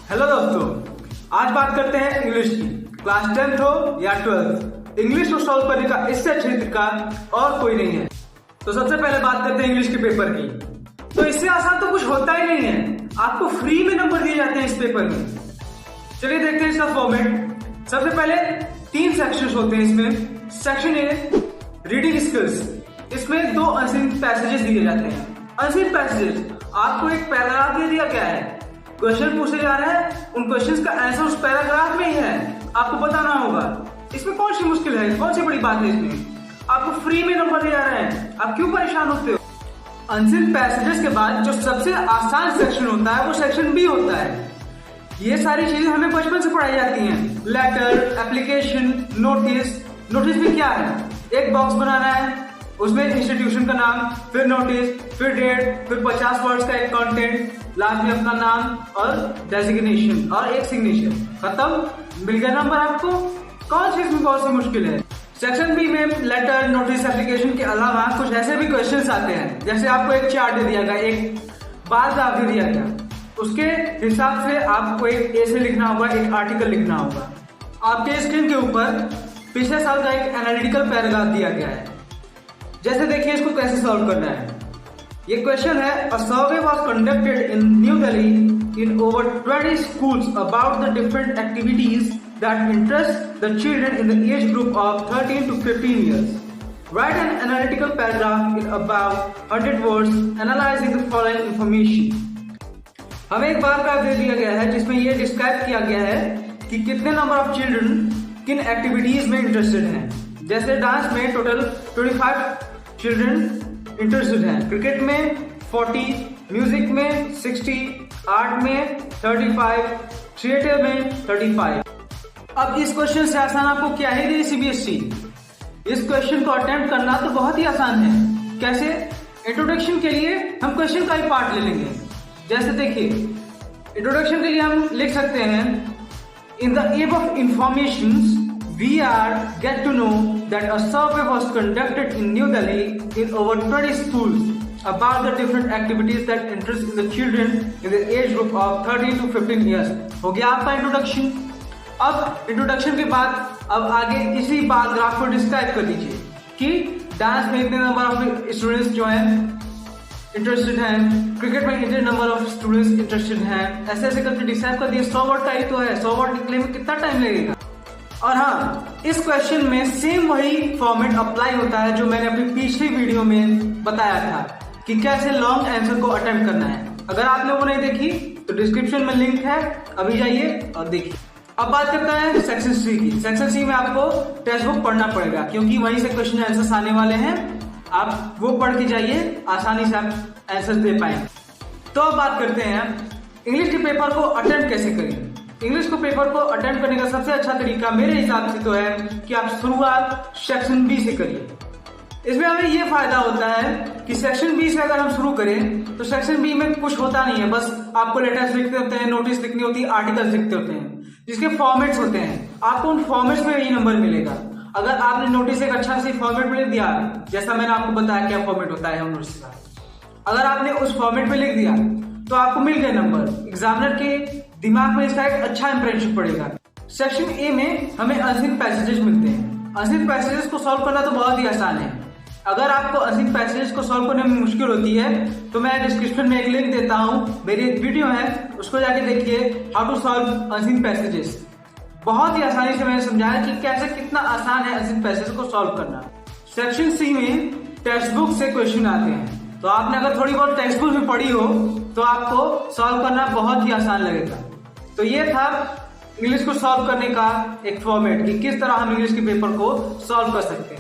Hello दोस्तों, आज बात करते हैं इंग्लिश की। क्लास 10th हो या 12th, इंग्लिश को सॉल्व करने का इससे अच्छा तरीका और कोई नहीं है। तो सबसे पहले बात करते हैं इंग्लिश के पेपर की। तो इससे आसान तो कुछ होता ही नहीं है, आपको फ्री में नंबर दिए जाते हैं इस पेपर में। चलिए देखते हैं इसका फॉर्मेट। सबसे पहले 3 सेक्शंस होते हैं इसमें। सेक्शन ए रीडिंग स्किल्स, इसमें 2 अनसीन पैसेजेस दिए जाते हैं। अनसीन पैसेजेस, आपको एक पैराग्राफ दे दिया गया है, क्वेश्चन पूछे जा रहा है, उन क्वेश्चंस का आंसर उस पैराग्राफ में ही है, आपको बताना होगा। इसमें कौन सी मुश्किल है, कौन सी बड़ी बात है इसमें? आपको फ्री में नंबर दिया जा रहे हैं, आप क्यों परेशान होते हो? अनसीन पैसेजेस के बाद जो सबसे आसान सेक्शन होता है वो सेक्शन बी होता है। ये सारी चीजें हमें बचपन से पढ़ाई जाती हैं। Letter, application, notice. नोटिस में क्या है? एक बॉक्स बनाना है, उसमें इंस्टीट्यूशन का नाम, फिर नोटिस, फिर डेट, फिर 50 वर्ड्स का एक कंटेंट, लास्ट में अपना नाम और डेजिग्नेशन और एक सिग्नेचर। खत्म, मिल गया नंबर आपको। कौन सी इसमें बहुत सी मुश्किल है? सेक्शन बी में लेटर, नोटिस, एप्लीकेशन के अलावा कुछ ऐसे भी क्वेश्चंस आते हैं, जैसे आपको एक चार्ट दे दिया गया, एक पैराग्राफ दे दिया गया, उसके हिसाब से आपको एक ऐसे लिखना होगा, एक आर्टिकल लिखना होगा। आपके स्क्रीन के ऊपर पिछले साल का एक एनालिटिकल पैराग्राफ दिया गया है। जैसे देखिए इसको कैसे सॉल्व करना है। ये क्वेश्चन है, a survey was conducted in New Delhi in over 20 schools about the different activities that interest the children in the age group of 13 to 15 years. Write an analytical paragraph in about 100 words analyzing the following information. हमें एक paragraph दे दिया गया है जिसमें ये describe किया गया है कि कितने नंबर ऑफ चिल्ड्रन किन एक्टिविटीज में इंटरेस्टेड हैं। जैसे डांस में टोटल 25 चिल्ड्रन इंटरेस्टेड हैं, क्रिकेट में 40, म्यूजिक में 60, आर्ट में 35, थिएटर में 35। अब इस क्वेश्चन से आसान आपको क्या ही दे सीबीएसई। इस क्वेश्चन को अटेम्प्ट करना तो बहुत ही आसान है। कैसे? इंट्रोडक्शन के लिए हम क्वेश्चन का ही पार्ट ले लेंगे। जैसे देखिए, इंट्रोडक्शन के लिए हम लिख सकते हैं, in the age of information we are get to know that a survey was conducted in New Delhi in over 20 schools about the different activities that interest in the children in the age group of 13 to 15 years. हो गया आपका introduction. अब introduction के बाद अब आगे इसी paragraph को डिस्क्राइब कर दीजिए कि डांस में इतने नंबर ऑफ स्टूडेंट्स जो हैं इंटरेस्टेड हैं, क्रिकेट में इतने नंबर ऑफ स्टूडेंट्स इंटरेस्टेड हैं। ऐसे ऐसे करके डिसाइड कर दिए। 100 वर्ड का ही तो है, 100 वर्ड निकलने में कितना टाइम लगेगा? और हाँ, इस क्वेश्चन में सेम वही फॉर्मेट अप्लाई होता है जो मैंने अपनी पिछली वीडियो में बताया था कि कैसे लॉन्ग आंसर को अटेम्प्ट करना है। अगर आप लोगों ने देखी तो डिस्क्रिप्शन में लिंक है, अभी जाइए और देखिए। अब बात करते हैं सेक्शन सी की। सेक्शन सी में आपको टेक्स्ट बुक पढ़ना पड़ेगा क्योंकि वहीं से क्वेश्चन आंसर्स आने वाले हैं। आप वो पढ़ के जाइए, आसानी से आप आंसर दे पाएंगे। तो अब बात करते हैं इंग्लिश के पेपर को अटेम्प्ट कैसे करें। इंग्लिश को पेपर को अटेम्प्ट करने का सबसे अच्छा तरीका मेरे हिसाब से तो है कि आप शुरुआत सेक्शन बी से करिए। इसमें हमें ये फायदा होता है कि सेक्शन बी से अगर हम शुरू करें तो सेक्शन बी में कुछ होता नहीं है, बस आपको लेटर्स लिखते होते हैं, नोटिस लिखनी होती है, आर्टिकल्स लिखते होते हैं, जिसके फॉर्मेट्स होते हैं। आपको उन फॉर्मेट्स में यही नंबर मिलेगा। अगर आपने नोटिस एक अच्छा सी फॉर्मेट में लिख दिया, जैसा मैंने आपको बताया क्या फॉर्मेट होता है हम नोटिस का, अगर आपने उस फॉर्मेट में लिख दिया तो आपको मिल गए नंबर। एग्जामिनर के दिमाग में इसका एक अच्छा इंप्रेशन पड़ेगा। सेक्शन ए में हमें अनसीन पैसेजेस मिलते हैं। अनसीन पैसेजेस को सॉल्व करना तो बहुत ही आसान है। अगर आपको अनसीन पैसेजेस को सॉल्व करने में मुश्किल होती है तो मैं डिस्क्रिप्शन में एक लिंक देता हूँ, मेरी एक वीडियो है, उसको जाके देखिए, how to solve unseen passages. बहुत ही आसानी से मैंने समझाया कि कैसे कितना आसान है अनसीन पैसेजेस को सॉल्व करना। सेक्शन सी में टेक्स्ट बुक से क्वेश्चन आते हैं, तो आपने अगर थोड़ी बहुत टेक्स्ट बुक में पढ़ी हो तो आपको सॉल्व करना बहुत ही आसान लगेगा। तो ये था इंग्लिश को सॉल्व करने का एक फॉर्मेट कि किस तरह हम इंग्लिश के पेपर को सॉल्व कर सकते हैं।